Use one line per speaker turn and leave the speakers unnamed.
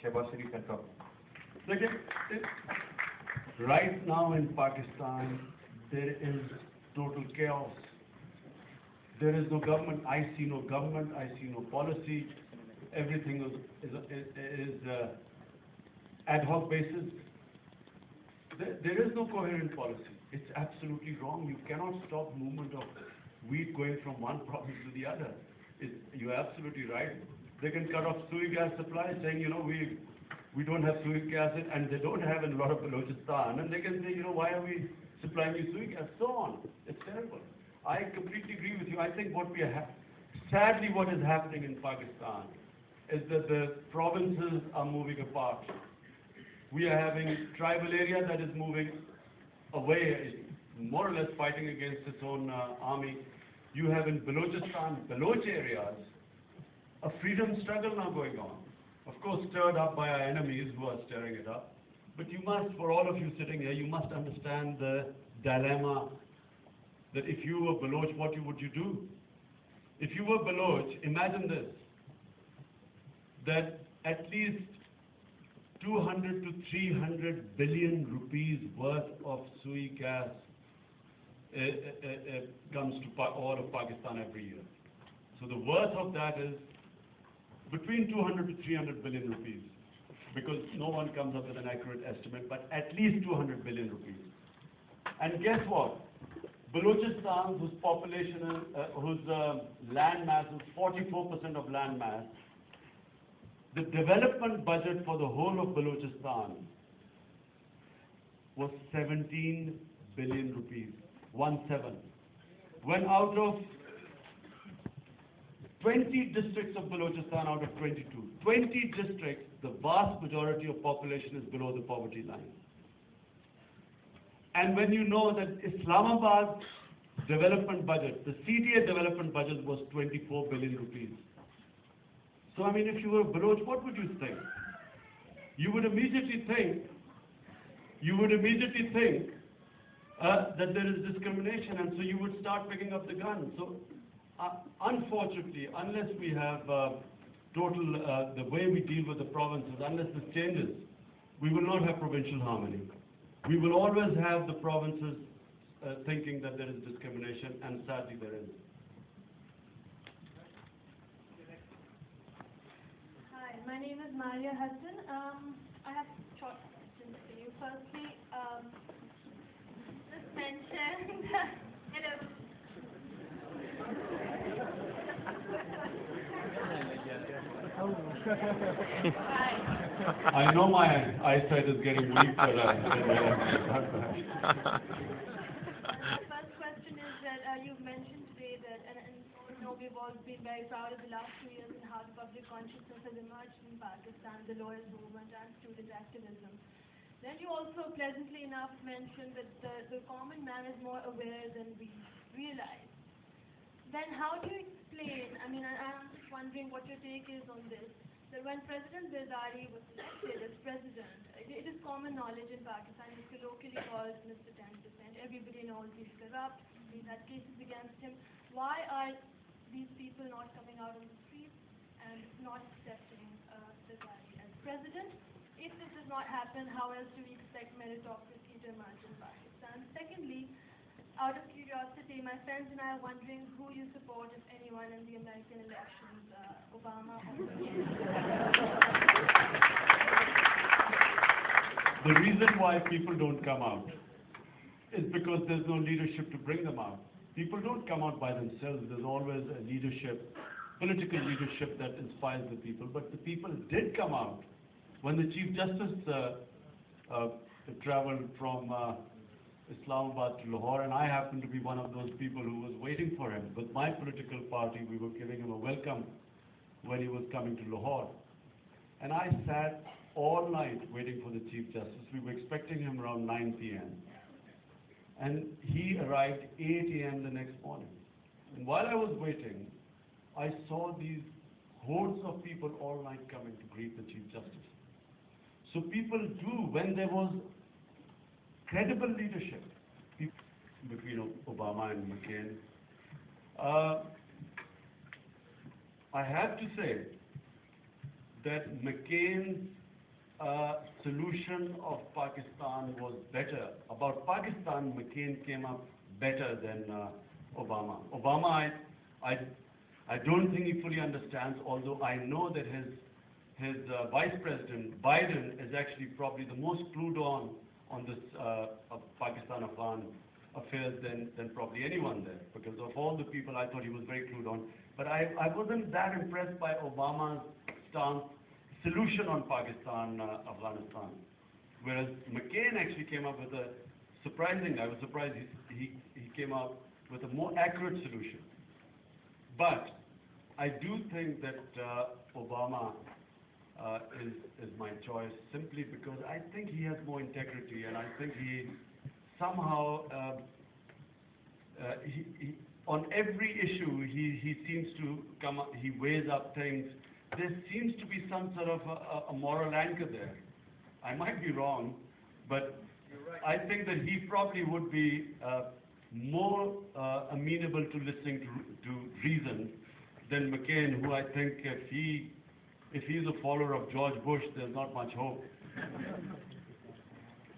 Shahbaz Sharif and talk.
देखिए, right now in Pakistan, there is total chaos. There is no government. I see no government. I see no policy. Everything is ad hoc basis. There is no coherent policy. It's absolutely wrong. You cannot stop movement of wheat going from one province to the other. You're absolutely right. They can cut off sui gas supply, saying, we don't have sui gas, and they don't have in a lot of Balochistan, and they can say, why are we supplying you sui gas? So on. It's terrible. I completely agree with you. I think sadly what is happening in Pakistan is that the provinces are moving apart. We are having tribal area that is moving away, more or less fighting against its own army. You have in Balochistan, Baloch areas, a freedom struggle now going on. Of course, stirred up by our enemies who are stirring it up. But you must, for all of you sitting here, you must understand the dilemma that if you were Baloch, what would you do? If you were Baloch, imagine this, that at least 200 to 300 billion rupees worth of sui gas comes to all of Pakistan every year. So the worth of that is between 200 to 300 billion rupees, because no one comes up with an accurate estimate, but at least 200 billion rupees. And guess what? Balochistan, whose population, whose land mass is 44% of land mass, the development budget for the whole of Balochistan was 17 billion rupees, 17. When out of 20 districts of Balochistan out of 22, 20 districts, the vast majority of population is below the poverty line. And when you know that Islamabad's development budget, the CTA development budget was 24 billion rupees. So I mean, if you were Baloch, what would you think? You would immediately think that there is discrimination, and so you would start picking up the gun. So unfortunately, unless we have the way we deal with the provinces, unless this changes, we will not have provincial harmony. We will always have the provinces thinking that there is discrimination, and sadly there is.
Hi, my name is Maria Hudson. I have short questions for you. Firstly, just mentioned,
I know my eyesight is getting weak, but
my first question is that you've mentioned today that, and we've all been very proud of the last 2 years and how the public consciousness has emerged in Pakistan, the lawyers' movement and student activism. Then you also pleasantly enough mentioned that the common man is more aware than we realize. Then how do you explain, I'm just wondering what your take is on this, that when President Zardari was elected as president, it is common knowledge in Pakistan, he's colloquially called Mr. 10%. Everybody knows he's corrupt, we've had cases against him. Why are these people not coming out on the streets and not accepting Zardari as president? If this does not happen, how else do we expect meritocracy to emerge in Pakistan? Secondly, out of curiosity, my friends and I are wondering who you support, if anyone, in the American elections, Obama or
the reason why people don't come out is because there's no leadership to bring them out. People don't come out by themselves. There's always a leadership, political leadership that inspires the people. But the people did come out. When the Chief Justice traveled from Islamabad to Lahore, and I happened to be one of those people who was waiting for him. With my political party, we were giving him a welcome when he was coming to Lahore. And I sat all night waiting for the Chief Justice. We were expecting him around 9 p.m. And he arrived 8 a.m. the next morning. And while I was waiting, I saw these hordes of people all night coming to greet the Chief Justice. So people do, when there was credible leadership between Obama and McCain, I have to say that McCain's solution of Pakistan was better. About Pakistan, McCain came up better than Obama. Obama, I don't think he fully understands, although I know that his Vice President, Biden, is actually probably the most clued on this Pakistan-Afghan affairs than probably anyone there. Because of all the people, I thought he was very clued on. But I wasn't that impressed by Obama's stance, solution on Pakistan, Afghanistan. Whereas McCain actually came up with a surprising, I was surprised he came up with a more accurate solution. But I do think that Obama is my choice simply because I think he has more integrity, and I think he somehow, on every issue, he seems to come up, he weighs up things. There seems to be some sort of a moral anchor there. I might be wrong, but I think that he probably would be more amenable to listening to reason than McCain, who I think if he's a follower of George Bush, there's not much hope.